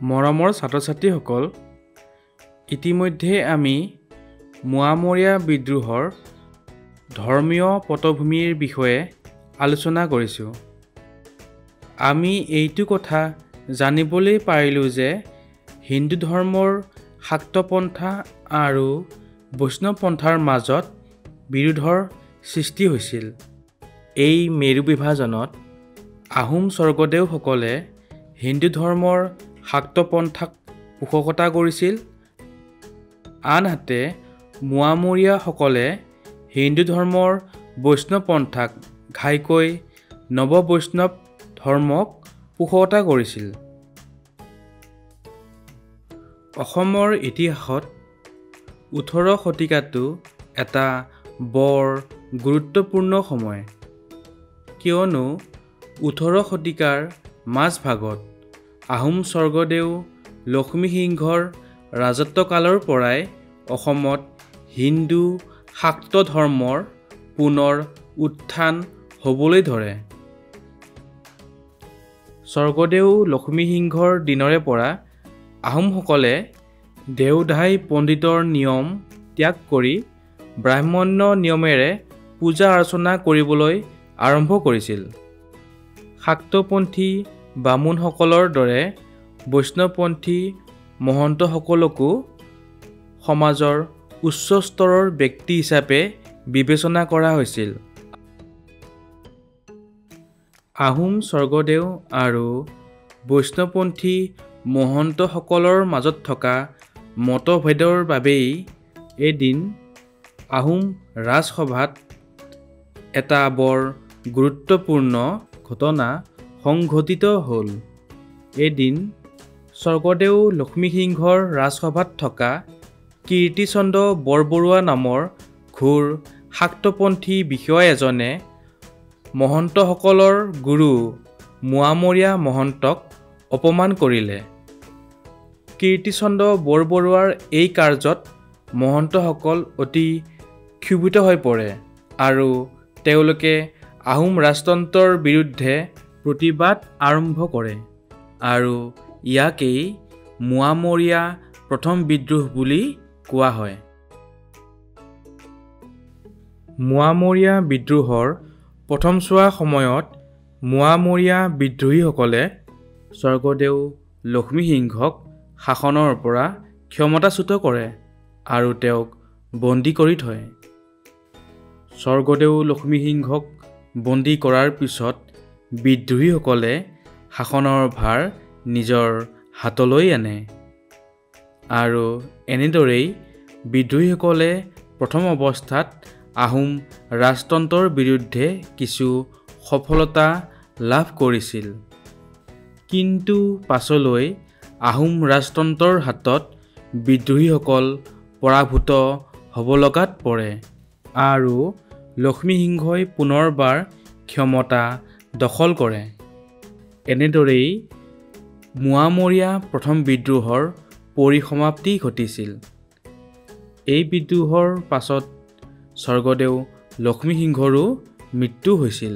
মৰমৰ ছাত্ৰ-ছাত্ৰীসকল, ইতিমধ্যে আমি মোৱামৰীয়া বিদ্ৰোহৰ ধৰ্মীয় পটভূমিৰ বিষয়ে আলোচনা কৰিছোঁ। আমি এইটো কথা জানিবলৈ পাৰিলোঁ যে হিন্দু ধৰ্মৰ শাক্তপন্থা আৰু বৈষ্ণৱপন্থাৰ মাজত বিৰোধৰ সৃষ্টি হৈছিল। এই মেৰু বিভাজনত আহোম স্বৰ্গদেউসকলে হিন্দু ধৰ্মৰ শাক্তপন্থাক পোষকতা কৰিছিল, আনহাতে মোৱামৰীয়াসকলে হিন্দু ধৰ্মৰ বৈষ্ণৱপন্থাক ঘাইকৈ নৱবৈষ্ণৱ ধৰ্মক পোষকতা কৰিছিল। অসমৰ ইতিহাসত ১৮ শতিকাটো এটা বৰ গুৰুত্বপূৰ্ণ সময়, কিয়নো ১৮ শতিকাৰ মাজভাগত আহোম স্বৰ্গদেউ লক্ষ্মীসিংহৰ ৰাজত্বকালৰ পৰাই অসমত হিন্দু শাক্ত ধৰ্মৰ পুনৰ উত্থান হ'বলৈ ধৰে। স্বৰ্গদেউ লক্ষ্মীসিংহৰ দিনৰে পৰা আহোমসকলে দেওধাই পণ্ডিতৰ নিয়ম ত্যাগ কৰি ব্ৰাহ্মণ্য নিয়মেৰে পূজা অৰ্চনা কৰিবলৈ আৰম্ভ কৰিছিল। শাক্তপন্থী বামুণসকলৰ দৰে বৈষ্ণৱপন্থী মহন্তসকলকো সমাজৰ উচ্চ স্তৰৰ ব্যক্তি হিচাপে বিবেচনা কৰা হৈছিল। আহোম স্বৰ্গদেউ আৰু বৈষ্ণৱপন্থী মহন্তসকলৰ মাজত থকা মতভেদৰ বাবেই এদিন আহোম ৰাজসভাত এটা বৰ গুৰুত্বপূৰ্ণ ঘটনা সংঘটিত হ'ল। এদিন স্বৰ্গদেউ লক্ষ্মীসিংহৰ ৰাজসভাত থকা কীৰ্তিচন্দ্ৰ বৰবৰুৱা নামৰ ঘোৰ শাক্তপন্থী বিষয়া এজনে মহন্তসকলৰ গুৰু মোৱামৰীয়া মহন্তক অপমান কৰিলে। কীৰ্তিচন্দ্ৰ বৰবৰুৱাৰ এই কাৰ্যত মহন্তসকল অতি ক্ষোভিত হৈ পৰে আৰু তেওঁলোকে আহোম ৰাজতন্ত্ৰৰ বিৰুদ্ধে প্ৰতিবাদ আৰম্ভ কৰে আৰু ইয়াকেই মোৱামৰীয়া প্ৰথম বিদ্ৰোহ বুলি কোৱা হয়। মোৱামৰীয়া বিদ্ৰোহৰ প্ৰথমছোৱা সময়ত মোৱামৰীয়া বিদ্ৰোহীসকলে স্বৰ্গদেউ লক্ষ্মীসিংহক শাসনৰ পৰা ক্ষমতাচ্যুত কৰে আৰু তেওঁক বন্দী কৰি থয়। স্বৰ্গদেউ লক্ষ্মীসিংহক বন্দী কৰাৰ পিছত বিদ্ৰোহীসকলে শাসনৰ ভাৰ নিজৰ হাতলৈ আনে আৰু এনেদৰেই বিদ্ৰোহীসকলে প্ৰথম অৱস্থাত আহোম ৰাজতন্ত্ৰৰ বিৰুদ্ধে কিছু সফলতা লাভ কৰিছিল, কিন্তু পাছলৈ আহোম ৰাজতন্ত্ৰৰ হাতত বিদ্ৰোহীসকল পৰাভূত হ'ব লগাত পৰে আৰু লক্ষ্মীসিংহই পুনৰবাৰ ক্ষমতা দখল কৰে। এনেদৰেই মোৱামৰীয়া প্ৰথম বিদ্ৰোহৰ পৰিসমাপ্তি ঘটিছিল। এই বিদ্ৰোহৰ পাছত স্বৰ্গদেউ লক্ষ্মীসিংহৰো মৃত্যু হৈছিল।